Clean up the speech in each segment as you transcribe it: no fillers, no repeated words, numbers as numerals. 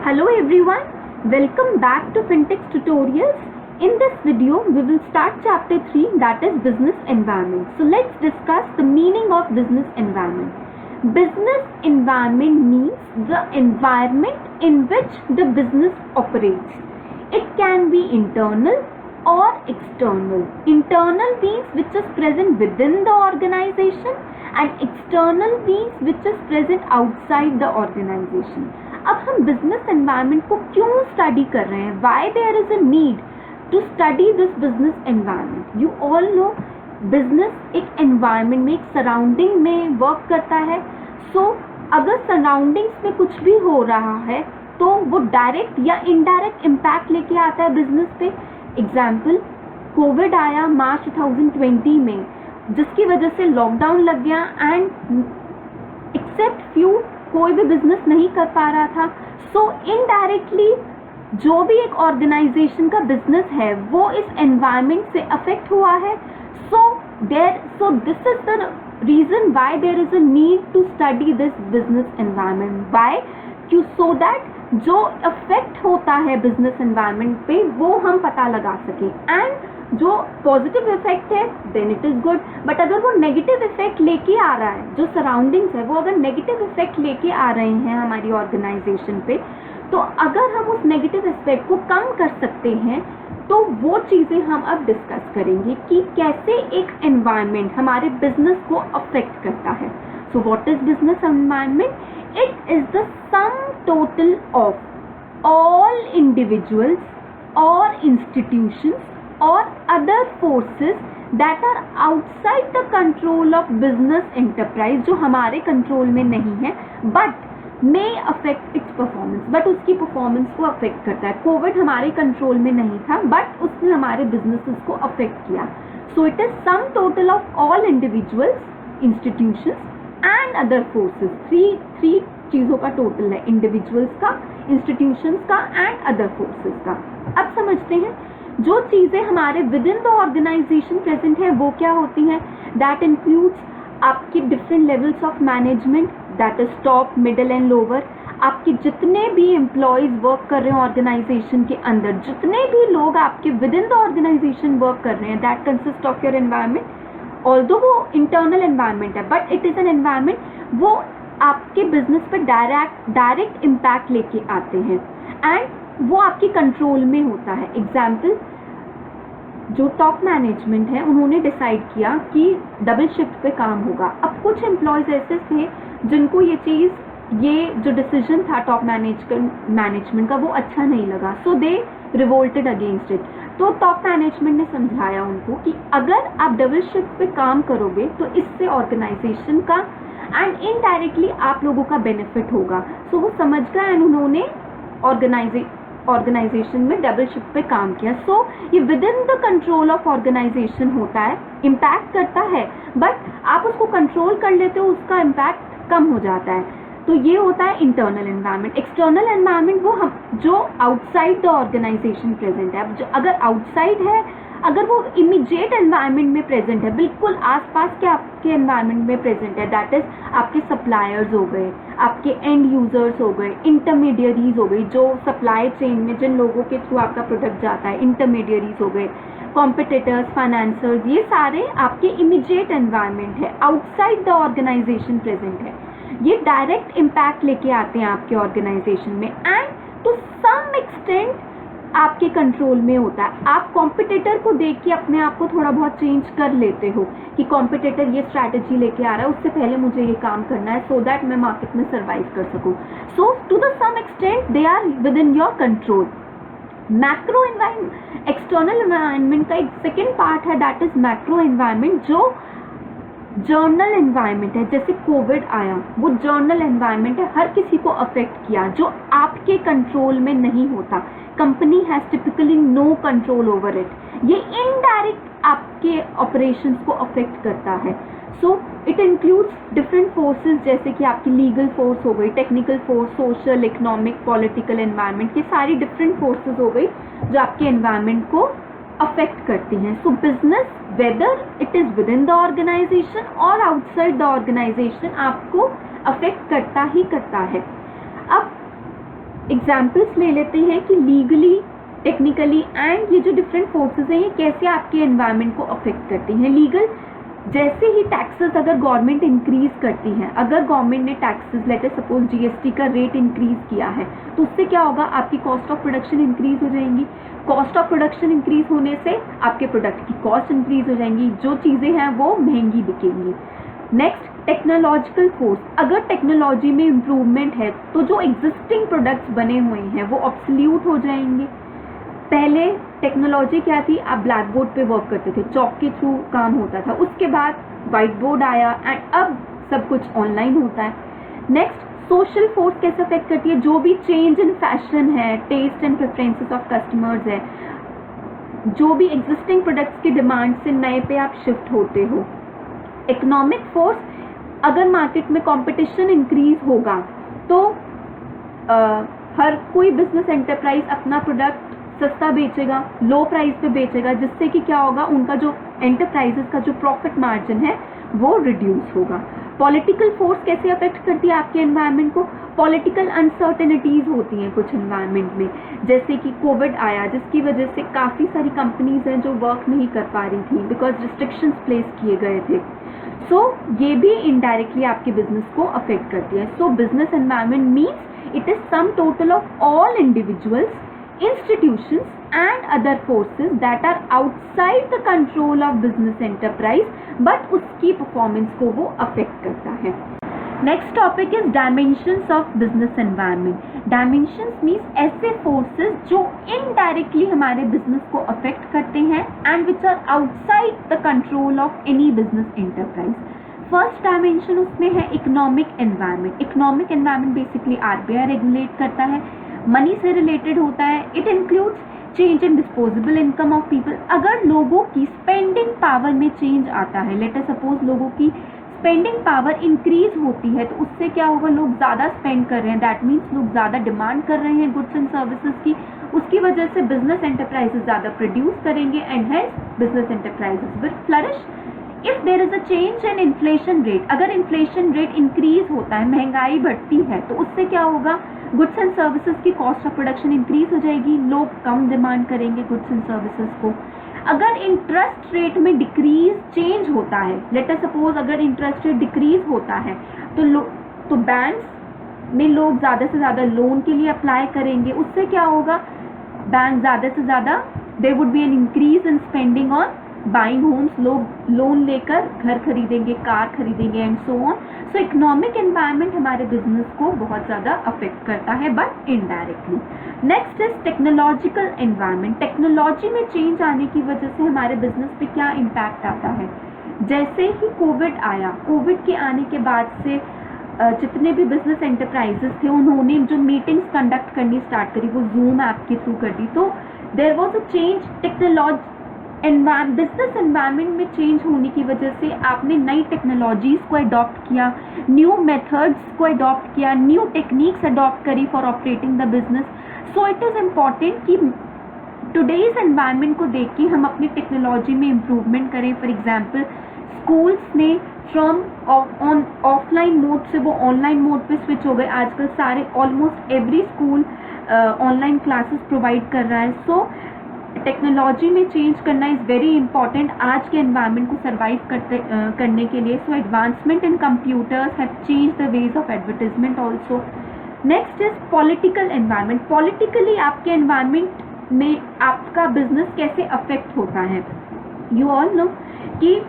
Hello everyone, welcome back to Fintech Tutorials. In this video, we will start chapter 3, that is business environment. So let's discuss the meaning of business environment. Business environment means the environment in which the business operates. It can be internal or external. Internal means which is present within the organization and external means which is present outside the organization. अब हम business environment को क्यों study कर रहे हैं? Why there is a need to study this business environment? You all know business एक environment में, एक सराउंडिंग में वर्क करता है. सो अगर सराउंडिंग्स में कुछ भी हो रहा है तो वो डायरेक्ट या इनडायरेक्ट इम्पैक्ट लेके आता है बिजनेस पे. एग्जाम्पल, कोविड आया मार्च 2020 में, जिसकी वजह से लॉकडाउन लग गया एंड एक्सेप्ट फ्यू कोई भी बिजनेस नहीं कर पा रहा था. सो इनडायरेक्टली जो भी एक ऑर्गेनाइजेशन का बिजनेस है वो इस एनवायरनमेंट से अफेक्ट हुआ है. So this is the reason why there is a need to study this business environment. Why? क्यों? सो दैट जो अफेक्ट होता है बिजनेस एनवायरनमेंट पे वो हम पता लगा सकें. एंड जो पॉजिटिव इफेक्ट है then it is good. But अगर वो नेगेटिव इफेक्ट लेके आ रहा है, जो सराउंडिंग्स है वो अगर नेगेटिव इफेक्ट लेके आ रहे हैं हमारी ऑर्गेनाइजेशन पे, तो अगर हम उस नेगेटिव इफेक्ट को कम कर सकते हैं तो वो चीज़ें हम अब डिस्कस करेंगे कि कैसे एक एनवायरनमेंट हमारे बिजनेस को अफेक्ट करता है. So what is business environment? It is the sum total of all individuals और institutions or other forces that are outside the control of business enterprise, जो हमारे कंट्रोल में नहीं है but may affect its performance, but उसकी performance को affect करता है. कोविड हमारे कंट्रोल में नहीं था बट उसने हमारे बिजनेसेस को अफेक्ट किया. So it is sum total of all individuals, institutions and other forces. Three चीज़ों का टोटल है, इंडिविजुअल्स का, इंस्टीट्यूशंस का एंड अदर फोर्सेस का. अब समझते हैं जो चीज़ें हमारे within the organization present है वो क्या होती हैं. दैट इंक्लूड्स आपकी different levels of management, that is top, middle and lower. आपके जितने भी एम्प्लॉयज़ वर्क कर रहे हैं ऑर्गेनाइजेशन के अंदर, जितने भी लोग आपके within the organization work कर रहे हैं, that consist of your environment. Although वो इंटरनल एनवायरनमेंट है but it is an environment, वो आपके बिजनेस पर डायरेक्ट इम्पैक्ट लेके आते हैं एंड वो आपकी कंट्रोल में होता है. एग्जाम्पल, जो टॉप मैनेजमेंट है उन्होंने डिसाइड किया कि डबल शिफ्ट पे काम होगा. अब कुछ एम्प्लॉयज़ ऐसे थे जिनको ये चीज़, ये जो डिसीजन था टॉप मैनेजमेंट का वो अच्छा नहीं लगा. सो दे रिवोल्टेड अगेंस्ट इट. तो टॉप मैनेजमेंट ने समझाया उनको कि अगर आप डबल शिफ्ट पे काम करोगे तो इससे ऑर्गेनाइजेशन का एंड इनडायरेक्टली आप लोगों का बेनिफिट होगा. सो वो समझ गए एंड उन्होंने ऑर्गेनाइजेशन में डबल शिफ्ट पे काम किया. सो ये within the control of organization होता है, इम्पैक्ट करता है बट आप उसको कंट्रोल कर लेते हो, उसका इम्पैक्ट कम हो जाता है. तो ये होता है इंटरनल एनवायरनमेंट. एक्सटर्नल एनवायरनमेंट वो हम जो आउटसाइड द ऑर्गेनाइजेशन प्रेजेंट है. जो अगर आउटसाइड है, अगर वो इमीडिएट एनवायरनमेंट में प्रेजेंट है, बिल्कुल आसपास के आपके एनवायरनमेंट में प्रेजेंट है, दैट इज आपके सप्लायर्स हो गए, आपके एंड यूजर्स हो गए, इंटरमीडियरीज हो गई, जो सप्लाई चेन में जिन लोगों के थ्रू आपका प्रोडक्ट जाता है, इंटरमीडियरीज हो गए, कॉम्पिटिटर्स, फाइनेंसर्स, ये सारे आपके इमीडिएट एनवायरनमेंट है, आउटसाइड द ऑर्गेनाइजेशन प्रेजेंट है. ये डायरेक्ट इम्पैक्ट लेके आते हैं आपके ऑर्गेनाइजेशन में एंड टू सम एक्सटेंट आपके कंट्रोल में होता है. आप कॉम्पिटिटर को देख के अपने आप को थोड़ा बहुत चेंज कर लेते हो कि कॉम्पिटिटर ये स्ट्रैटेजी लेके आ रहा है, उससे पहले मुझे ये काम करना है सो दैट मैं मार्केट में सर्वाइव कर सकूं. So to the some extent they are within your control. Macro environment, external environment का एक सेकेंड पार्ट है, दैट इज मैक्रो एनवायरनमेंट, जो जर्नल एनवायरनमेंट है. जैसे कोविड आया, वो जर्नल एनवायरनमेंट है, हर किसी को अफेक्ट किया, जो आपके कंट्रोल में नहीं होता. Company has typically no control over it. ये इनडायरेक्ट आपके ऑपरेशंस को अफेक्ट करता है. So it includes different forces, जैसे कि आपकी लीगल फोर्स हो गई, technical force, social, economic, political environment, ये सारी डिफरेंट फोर्सेस हो गई जो आपके एनवायरनमेंट को अफेक्ट करती हैं. So business, whether it is within the organization और आउटसाइड द ऑर्गेनाइजेशन, आपको अफेक्ट करता ही करता है. अब एग्जाम्पल्स ले लेते हैं कि लीगली, टेक्निकली एंड ये जो डिफरेंट फोर्सेस हैं ये कैसे आपके एनवायरनमेंट को अफेक्ट करती हैं। लीगल, जैसे ही टैक्सेस अगर गवर्नमेंट इंक्रीज करती है, अगर गवर्नमेंट ने taxes late us suppose GST का रेट इंक्रीज किया है, तो उससे क्या होगा, आपकी कॉस्ट ऑफ प्रोडक्शन इंक्रीज हो जाएंगी। कॉस्ट ऑफ प्रोडक्शन इंक्रीज होने से आपके प्रोडक्ट की कॉस्ट इंक्रीज हो जाएंगी, जो चीज़ें हैं वो महंगी बिकेंगी। नेक्स्ट, टेक्नोलॉजिकल फोर्स, अगर टेक्नोलॉजी में इम्प्रूवमेंट है तो जो एग्जिस्टिंग प्रोडक्ट्स बने हुए हैं वो ऑब्सोल्यूट हो जाएंगे। पहले टेक्नोलॉजी क्या थी, आप ब्लैक बोर्ड पे वर्क करते थे, चॉक के थ्रू काम होता था, उसके बाद वाइट बोर्ड आया एंड अब सब कुछ ऑनलाइन होता है। नेक्स्ट, सोशल फोर्स कैसे अफेक्ट करती है, जो भी चेंज इन फैशन है, taste and preferences of customers है, जो भी एग्जिस्टिंग प्रोडक्ट्स की डिमांड से नए पे आप शिफ्ट होते हो। इकोनॉमिक फोर्स, अगर मार्केट में कंपटीशन इंक्रीज होगा तो हर कोई बिजनेस एंटरप्राइज अपना प्रोडक्ट सस्ता बेचेगा, लो प्राइस पे बेचेगा, जिससे कि क्या होगा, उनका जो एंटरप्राइजेस का जो प्रॉफिट मार्जिन है वो रिड्यूस होगा। पॉलिटिकल फोर्स कैसे अफेक्ट करती है आपके एनवायरनमेंट को, पॉलिटिकल अनसर्टेनिटीज होती हैं कुछ एनवायरनमेंट में, जैसे कि कोविड आया जिसकी वजह से काफ़ी सारी कंपनीज हैं जो वर्क नहीं कर पा रही थी बिकॉज रिस्ट्रिक्शंस प्लेस किए गए थे। सो ये भी इनडायरेक्टली आपके बिजनेस को अफेक्ट करती है। सो business environment means it is sum total of all individuals, institutions and other forces that are outside the control of business enterprise but उसकी performance को वो affect करता है। Next topic is dimensions of business environment. Dimensions means ऐसे forces जो indirectly हमारे business को affect करते हैं and which are outside the control of any business enterprise. First dimension उसमें है economic environment. Economic environment basically RBI regulate करता है, मनी से रिलेटेड होता है। It includes change in disposable income of people. अगर लोगों की स्पेंडिंग पावर में चेंज आता है, लेट अस सपोज लोगों की स्पेंडिंग पावर इंक्रीज होती है तो उससे क्या होगा, लोग ज़्यादा स्पेंड कर रहे हैं, दैट मीन्स लोग ज़्यादा डिमांड कर रहे हैं गुड्स एंड सर्विसेज की, उसकी वजह से बिजनेस एंटरप्राइजेज ज़्यादा प्रोड्यूस करेंगे and hence business enterprises will flourish. If there is a change in inflation rate, अगर इन्फ्लेशन रेट इंक्रीज होता है, महंगाई बढ़ती है, तो उससे क्या होगा, गुड्स एंड सर्विसेज की कॉस्ट ऑफ प्रोडक्शन इंक्रीज हो जाएगी, लोग कम डिमांड करेंगे गुड्स एंड सर्विसेज को। अगर इंटरेस्ट रेट में डिक्रीज चेंज होता है, लेट अस सपोज अगर इंटरेस्ट रेट डिक्रीज होता है तो बैंक्स में लोग ज़्यादा से ज़्यादा लोन के लिए अप्लाई करेंगे, उससे क्या होगा, बैंक ज़्यादा से ज़्यादा there would be an increase in spending on buying homes, लोग लोन लेकर घर खरीदेंगे, कार खरीदेंगे and so on. So economic environment हमारे बिजनेस को बहुत ज़्यादा अफेक्ट करता है but indirectly. Next is technological environment. Technology में चेंज आने की वजह से हमारे बिजनेस पे क्या इम्पैक्ट आता है। जैसे ही कोविड आया, कोविड के आने के बाद से जितने भी बिजनेस एंटरप्राइजेस थे उन्होंने जो मीटिंग्स कंडक्ट करनी स्टार्ट करी वो जूम ऐप के थ्रू कर दी। तो there was a change, technology business environment में चेंज होने की वजह से आपने नई टेक्नोलॉजीज को अडॉप्ट किया, न्यू मेथड्स को अडॉप्ट किया, न्यू टेक्निक्स अडॉप्ट करी for operating the business. So it is important कि टुडेज एनवायरनमेंट को देख के हम अपनी टेक्नोलॉजी में इम्प्रूवमेंट करें। फॉर एग्जाम्पल स्कूल्स ने फ्रॉम ऑफलाइन मोड से वो ऑनलाइन मोड पे स्विच हो गए। आजकल सारे almost every school online classes provide कर रहा है। सो टेक्नोलॉजी में चेंज करना इज़ वेरी इंपॉर्टेंट आज के एनवायरनमेंट को सर्वाइव करने के लिए। So advancement in computers have change the ways of advertisement also. Next is political environment. Politically आपके एनवायरनमेंट में आपका बिजनेस कैसे अफेक्ट होता है। यू ऑल नो कि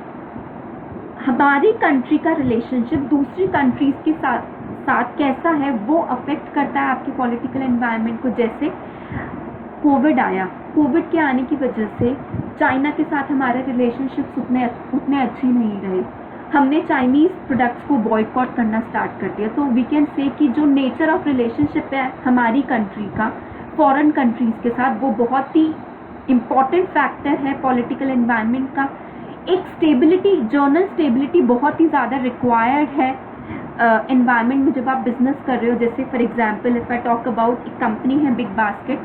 हमारी कंट्री का रिलेशनशिप दूसरी कंट्रीज के साथ कैसा है, वो अफेक्ट करता है आपके पॉलिटिकल एनवायरनमेंट को। जैसे कोविड आया, कोविड के आने की वजह से चाइना के साथ हमारे रिलेशनशिप्स उतने अच्छे नहीं रहे। हमने चाइनीज़ प्रोडक्ट्स को बॉयकॉट करना स्टार्ट कर दिया। तो वी कैन से कि जो नेचर ऑफ रिलेशनशिप है हमारी कंट्री का फॉरेन कंट्रीज़ के साथ, वो बहुत ही इम्पॉर्टेंट फैक्टर है पॉलिटिकल एनवायरनमेंट का। एक स्टेबिलिटी, जर्नल स्टेबिलिटी बहुत ही ज़्यादा रिक्वायर्ड है एनवायरनमेंट में जब आप बिजनेस कर रहे हो। जैसे for example if I talk about एक कंपनी है बिग बास्केट,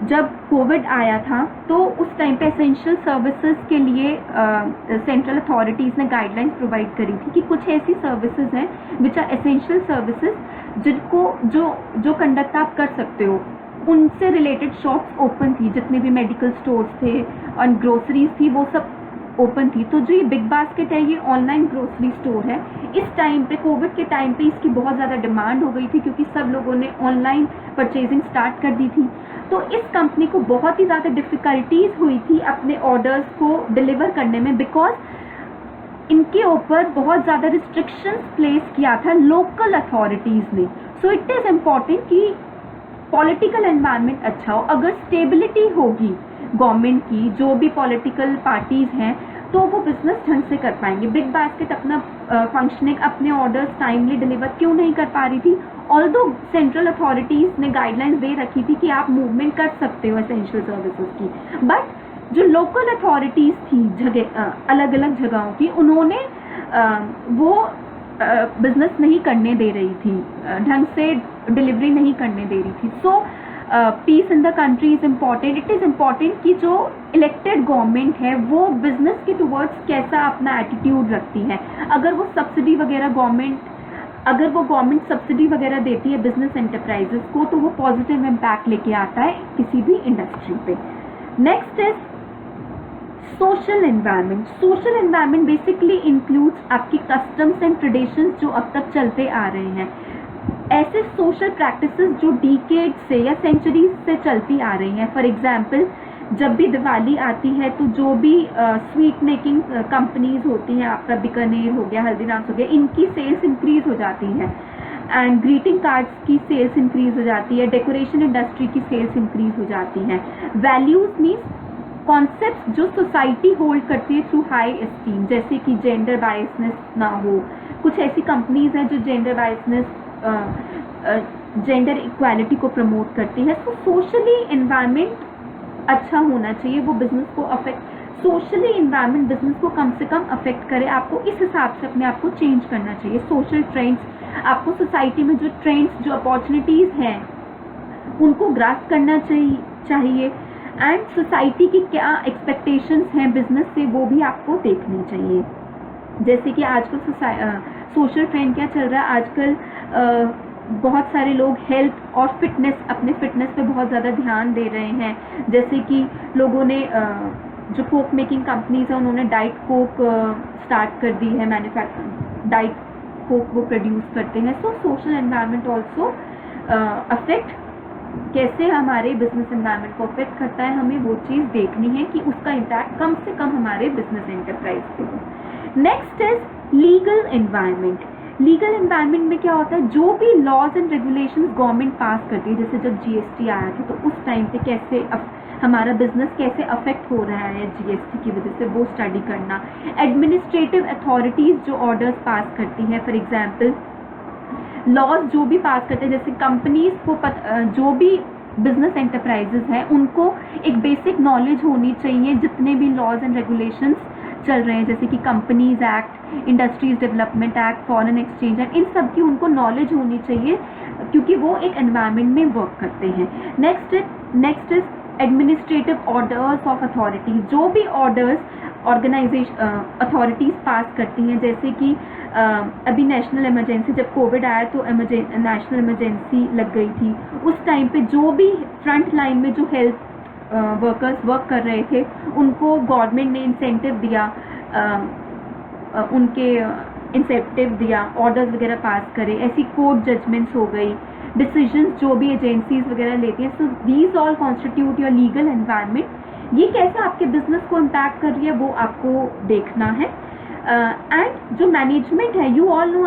जब कोविड आया था तो उस टाइम पे एसेंशियल सर्विसेज के लिए सेंट्रल अथॉरिटीज़ ने गाइडलाइंस प्रोवाइड करी थी कि कुछ ऐसी सर्विसेज हैं विच आर एसेंशियल सर्विसेज जिनको जो कंडक्ट आप कर सकते हो, उनसे रिलेटेड शॉप्स ओपन थी, जितने भी मेडिकल स्टोर्स थे और ग्रोसरीज थी वो सब ओपन थी। तो जो ये बिग बास्केट है ये ऑनलाइन ग्रोसरी स्टोर है। इस टाइम पे कोविड के टाइम पे इसकी बहुत ज़्यादा डिमांड हो गई थी क्योंकि सब लोगों ने ऑनलाइन परचेजिंग स्टार्ट कर दी थी। तो इस कंपनी को बहुत ही ज़्यादा डिफ़िकल्टीज हुई थी अपने ऑर्डर्स को डिलीवर करने में, बिकॉज इनके ऊपर बहुत ज़्यादा रिस्ट्रिक्शंस प्लेस किया था लोकल अथॉरिटीज़ ने। सो इट इज़ इम्पॉर्टेंट कि पॉलिटिकल एनवायरनमेंट अच्छा हो। अगर स्टेबिलिटी होगी गवर्नमेंट की, जो भी पॉलिटिकल पार्टीज हैं, तो वो बिजनेस ढंग से कर पाएंगे। बिग बास्केट अपना फंक्शनिंग, अपने ऑर्डर्स टाइमली डिलीवर क्यों नहीं कर पा रही थी? ऑल्दो सेंट्रल अथॉरिटीज ने गाइडलाइंस दे रखी थी कि आप मूवमेंट कर सकते हो एसेंशियल सर्विसेज की, बट जो लोकल अथॉरिटीज थी जगह अलग अलग जगहों की, उन्होंने वो बिजनेस नहीं करने दे रही थी, ढंग से डिलीवरी नहीं करने दे रही थी। So peace in the country is important. It is important कि जो इलेक्टेड गवर्नमेंट है वो बिजनेस के टुवर्ड्स कैसा अपना एटीट्यूड रखती है। अगर वो सब्सिडी वगैरह गवर्नमेंट सब्सिडी वगैरह देती है बिजनेस एंटरप्राइजेस को, तो वो पॉजिटिव इम्पैक्ट लेके आता है किसी भी इंडस्ट्री पे। Next is social environment. Social environment basically includes आपकी कस्टम्स एंड ट्रेडिशंस जो अब तक चलते आ रहे हैं, ऐसे सोशल प्रैक्टिसेस जो डिकेड से या सेंचुरीज से चलती आ रही हैं। फॉर एग्जांपल, जब भी दिवाली आती है तो जो भी स्वीट मेकिंग कंपनीज होती हैं, आपका बीकानेर हो गया, हल्दीराम्स हो गया, इनकी सेल्स इंक्रीज हो जाती है, एंड ग्रीटिंग कार्ड्स की सेल्स इंक्रीज हो जाती है, डेकोरेशन इंडस्ट्री की सेल्स इंक्रीज हो जाती हैं। वैल्यूज मीन्स कॉन्सेप्ट जो सोसाइटी होल्ड करती है थ्रू हाई एस्टीम, जैसे कि जेंडर बायसनेस ना हो। कुछ ऐसी कंपनीज हैं जो जेंडर बायसनेस, जेंडर इक्वालिटी को प्रमोट करती है। तो सोशली एनवायरनमेंट अच्छा होना चाहिए, वो बिजनेस को अफेक्ट, सोशली एनवायरनमेंट बिजनेस को कम से कम अफेक्ट करे। आपको इस हिसाब से अपने आप को चेंज करना चाहिए। सोशल ट्रेंड्स, आपको सोसाइटी में जो ट्रेंड्स, जो अपॉर्चुनिटीज़ हैं, उनको ग्रास्प करना चाहिए एंड सोसाइटी की क्या एक्सपेक्टेशंस हैं बिजनेस से, वो भी आपको देखनी चाहिए। जैसे कि आजकल सोशल ट्रेंड क्या चल रहा है आजकल, बहुत सारे लोग हेल्थ और फिटनेस, अपने फिटनेस पे बहुत ज़्यादा ध्यान दे रहे हैं। जैसे कि लोगों ने जो कोक मेकिंग कंपनीज हैं उन्होंने डाइट कोक स्टार्ट कर दी है, डाइट कोक वो प्रोड्यूस करते हैं। सो सोशल एनवायरनमेंट ऑल्सो अफेक्ट, कैसे हमारे बिजनेस एनवायरनमेंट को अफेक्ट करता है, हमें वो चीज़ देखनी है कि उसका इम्पैक्ट कम से कम हमारे बिजनेस एंटरप्राइज पे हो। Next is legal environment. Legal environment में क्या होता है, जो भी लॉज एंड रेगुलेशंस गवर्नमेंट पास करती है, जैसे जब जीएसटी आया था तो उस टाइम पे कैसे हमारा बिजनेस कैसे अफेक्ट हो रहा है जीएसटी की वजह से, वो स्टडी करना। एडमिनिस्ट्रेटिव अथॉरिटीज़ जो ऑर्डर्स पास करती हैं, फॉर एग्जांपल लॉज जो भी पास करते हैं, जैसे कंपनीज को जो भी बिजनेस एंटरप्राइजेज हैं उनको एक बेसिक नॉलेज होनी चाहिए जितने भी लॉज एंड रेगुलेशंस चल रहे हैं, जैसे कि companies act, industries development act, foreign exchange act, इन सब की उनको नॉलेज होनी चाहिए क्योंकि वो एक एनवायरनमेंट में वर्क करते हैं। Next is administrative orders of authorities. जो भी ऑर्डर्स अथॉरिटीज़ पास करती हैं, जैसे कि अभी नेशनल इमरजेंसी, जब कोविड आया तो नेशनल इमरजेंसी लग गई थी, उस टाइम पे जो भी फ्रंट लाइन में जो हेल्थ वर्कर्स वर्क कर रहे थे उनको गवर्नमेंट ने इंसेंटिव दिया, ऑर्डर्स वगैरह पास करे, ऐसी कोर्ट जजमेंट्स हो गई, डिसीजंस जो भी एजेंसीज वगैरह लेती हैं। So these all constitute your legal environment. ये कैसे आपके बिजनेस को इम्पैक्ट कर रही है वो आपको देखना है। एंड जो मैनेजमेंट है, यू ऑल नो,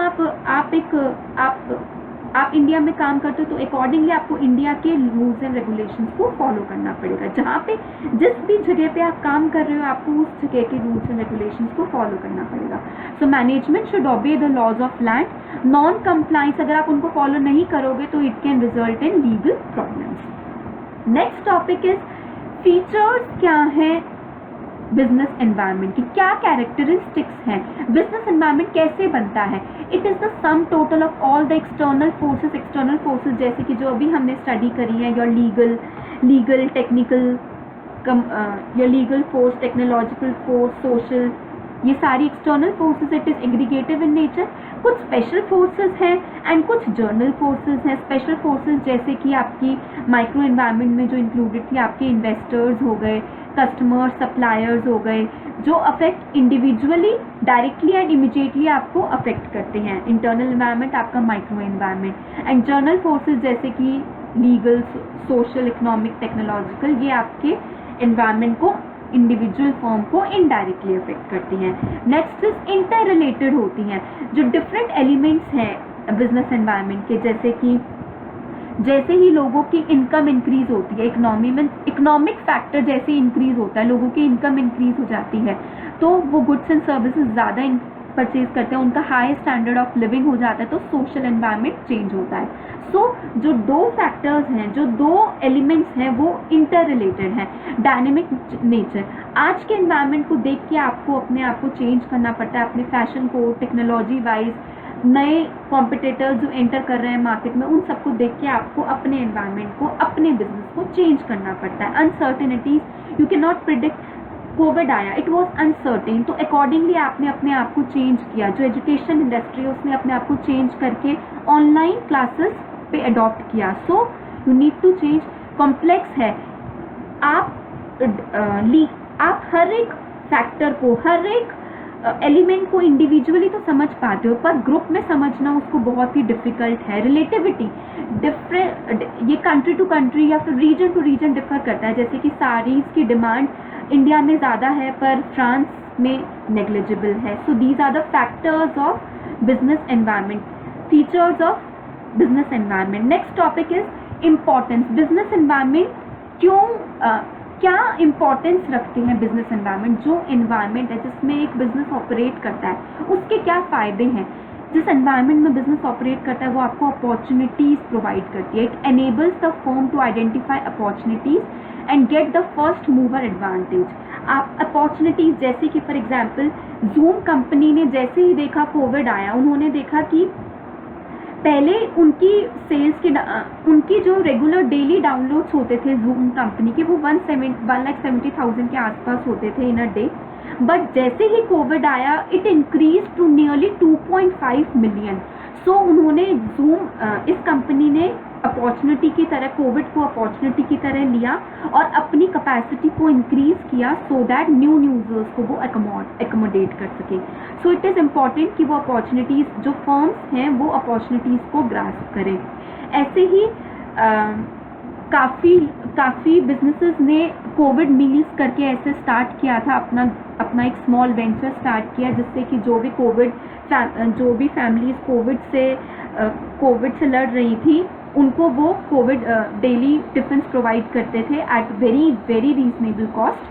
आप इंडिया में काम करते हो तो अकॉर्डिंगली आपको इंडिया के रूल्स एंड रेगुलेशंस को फॉलो करना पड़ेगा। जहाँ पे जिस भी जगह पे आप काम कर रहे हो आपको उस जगह के रूल्स एंड रेगुलेशंस को फॉलो करना पड़ेगा। So management should obey the laws of land. Non compliance, अगर आप उनको फॉलो नहीं करोगे तो it can result in legal problems. Next topic is features क्या हैं बिजनेस एनवायरनमेंट की, क्या कैरेक्टरिस्टिक्स हैं, बिजनेस एनवायरनमेंट कैसे बनता है। It is the sum total of all the external forces जैसे कि जो अभी हमने स्टडी करी है, your legal, technical, your legal force, technological force, social, ये सारी external forces, it is aggregative in nature. कुछ स्पेशल फोर्सेस हैं एंड कुछ जर्नल फोर्सेस हैं. स्पेशल फोर्सेस जैसे कि आपकी माइक्रो एनवायरनमेंट में जो इंक्लूडेड थी, आपके इन्वेस्टर्स हो गए, कस्टमर्स, सप्लायर्स हो गए, जो affect individually, directly and immediately आपको अफेक्ट करते हैं. इंटरनल एनवायरनमेंट आपका micro environment. And journal forces जैसे कि लीगल, सोशल, इकोनॉमिक, टेक्नोलॉजिकल, ये आपके एनवायरनमेंट को, इंडिविजुअल फॉर्म को इनडायरेक्टली अफेक्ट करती हैं. नेक्स्ट इज इंटर रिलेटेड होती हैं. जो डिफरेंट एलिमेंट्स हैं बिजनेस एनवायरनमेंट के, जैसे ही लोगों की इनकम इंक्रीज होती है, इकोनॉमी में इकोनॉमिक फैक्टर जैसे इंक्रीज होता है, लोगों की इनकम इंक्रीज हो जाती है, तो वो गुड्स एंड सर्विसेज ज़्यादा परचेज करते हैं, उनका हाई स्टैंडर्ड ऑफ लिविंग हो जाता है, तो सोशल एनवायरनमेंट चेंज होता है. सो जो दो फैक्टर्स हैं, जो दो एलिमेंट्स हैं, वो इंटर रिलेटेड हैं. डायनेमिक नेचर, आज के एनवायरनमेंट को देख के आपको अपने आप को चेंज करना पड़ता है, अपने फैशन को, टेक्नोलॉजी वाइज, नए कॉम्पिटिटर्स जो एंटर कर रहे हैं मार्केट में, उन सबको देख के आपको अपने एनवायरनमेंट को, अपने बिजनेस को चेंज करना पड़ता है. Uncertainties, you can not predict. Covid आया, इट वॉज अनसर्टेन, तो अकॉर्डिंगली आपने अपने आप को चेंज किया. जो एजुकेशन इंडस्ट्री है उसने अपने आप को चेंज करके ऑनलाइन क्लासेस पे अडॉप्ट किया. So you need to change. Complex है. आप हर एक फैक्टर को, हर एक एलिमेंट को इंडिविजुअली तो समझ पाते हो, पर ग्रुप में समझना उसको बहुत ही डिफिकल्ट है. रिलेटिविटी डिफरेंट, ये कंट्री टू कंट्री या फिर रीजन टू रीजन डिफर करता है. जैसे कि साड़ीज की डिमांड इंडिया में ज़्यादा है पर फ्रांस में नेग्लिजिबल है. So these are the factors of business environment, features of business environment. Next topic is importance. Business environment क्यों, क्या इम्पोर्टेंस रखते हैं बिजनेस एनवायरनमेंट. जो एनवायरनमेंट है जिसमें एक बिजनेस ऑपरेट करता है, उसके क्या फ़ायदे हैं. जिस एनवायरनमेंट में बिजनेस ऑपरेट करता है वो आपको अपॉर्चुनिटीज़ प्रोवाइड करती है. It enables the firm to identify opportunities and get the first mover advantage. आप अपॉर्चुनिटीज़ जैसे कि फॉर एग्जांपल जूम कंपनी ने जैसे ही देखा कोविड आया, उन्होंने देखा कि पहले उनकी सेल्स के, उनकी जो रेगुलर डेली डाउनलोड्स होते थे जूम कंपनी के, वो 1,70,000 के आसपास होते थे इन अ डे. बट जैसे ही कोविड आया, it increase to nearly 2.5 million. So उन्होंने जूम, इस कंपनी ने अपॉर्चुनिटी की तरह, कोविड को अपॉर्चुनिटी की तरह लिया और अपनी कैपेसिटी को इंक्रीज किया सो दैट न्यू यूजर्स को वो एकोमोडेट कर सके. सो इट इज़ इम्पॉर्टेंट कि वो अपॉर्चुनिटीज़, जो फर्म्स हैं वो अपॉर्चुनिटीज़ को ग्रास्प करें. ऐसे ही काफ़ी बिजनेसेस ने कोविड मील्स करके ऐसे स्टार्ट किया था, अपना एक स्मॉल वेंचर स्टार्ट किया, जिससे कि जो भी फैमिलीज कोविड से लड़ रही थी, उनको वो कोविड डेली टिफिन प्रोवाइड करते थे at very very reasonable cost.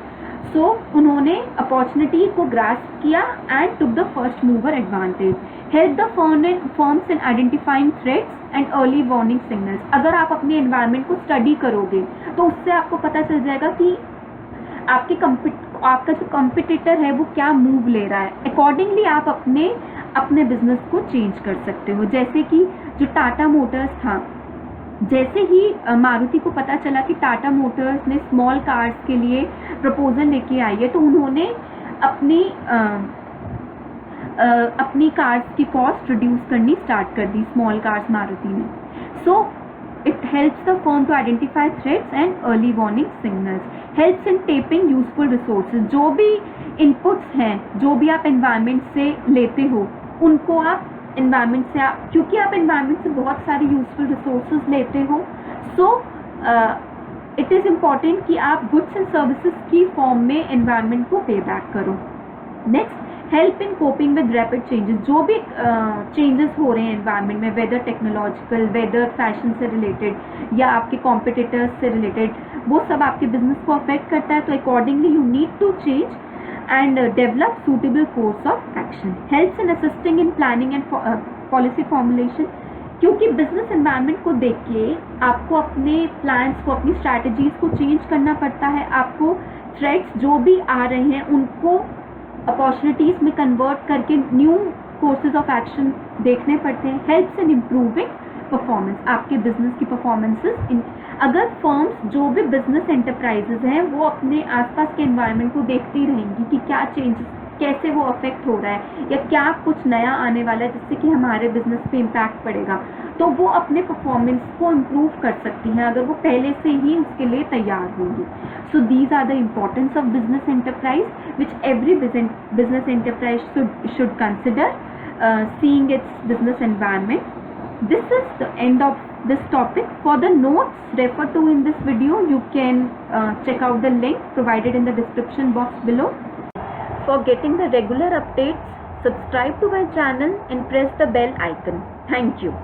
So उन्होंने अपॉर्चुनिटी को ग्रास्प किया and took the first mover advantage. Help the firms in identifying threats and early warning signals. अगर आप अपने एनवायरनमेंट को स्टडी करोगे तो उससे आपको पता चल जाएगा कि आपका जो कॉम्पिटिटर है वो क्या मूव ले रहा है. अकॉर्डिंगली आप अपने बिजनेस को चेंज कर सकते हो. जैसे कि जो टाटा मोटर्स था, जैसे ही मारुति को पता चला कि टाटा मोटर्स ने स्मॉल कार्स के लिए प्रपोजल लेके आई है, तो उन्होंने अपनी कार्स की कॉस्ट रिड्यूस करनी स्टार्ट कर दी, स्मॉल कार्स मारुति ने. So it helps the firm to identify threats and early warning signals. Helps in tapping useful resources. जो भी इनपुट्स हैं, जो भी आप एनवायरनमेंट से लेते हो, उनको आप एनवायरनमेंट से, क्योंकि आप एनवायरनमेंट से बहुत सारे यूजफुल रिसोर्सेज लेते हो, सो इट इज़ इम्पॉर्टेंट कि आप गुड्स एंड सर्विसेज की फॉर्म में एनवायरनमेंट को पे बैक करो. Next, help in coping with rapid changes. जो भी चेंजेस हो रहे हैं एनवायरनमेंट में, वेदर टेक्नोलॉजिकल, वेदर फैशन से रिलेटेड या आपके कॉम्पिटिटर्स से रिलेटेड, वो सब आपके बिजनेस को अफेक्ट करता है. तो accordingly you need to change and develop suitable course of action. Helps in assisting in planning and policy formulation. क्योंकि बिजनेस एनवायरनमेंट को देख के आपको अपने प्लान्स को, अपनी स्ट्रैटेजीज को चेंज करना पड़ता है. आपको थ्रेट्स जो भी आ रहे हैं उनको अपॉर्चुनिटीज में कन्वर्ट करके न्यू कोर्सेज ऑफ एक्शन देखने पड़ते हैं. हेल्प्स इन इम्प्रूविंग परफॉर्मेंस, आपके बिजनेस की परफॉर्मेंसेस। अगर फर्म्स, जो भी बिजनेस एंटरप्राइजेज हैं, वो अपने आसपास के एनवायरनमेंट को देखती रहेंगी कि क्या चेंजेस, कैसे वो अफेक्ट हो रहा है या क्या कुछ नया आने वाला है जिससे कि हमारे बिजनेस पे इम्पैक्ट पड़ेगा, तो वो अपने परफॉर्मेंस को इम्प्रूव कर सकती हैं अगर वो पहले से ही उसके लिए तैयार होंगी। So these are the importance of business enterprise which every business enterprise should consider seeing its business environment. This is the end of this topic. For the notes referred to in this video, you can check out the link provided in the description box below. For getting the regular updates, subscribe to my channel and press the bell icon. Thank you.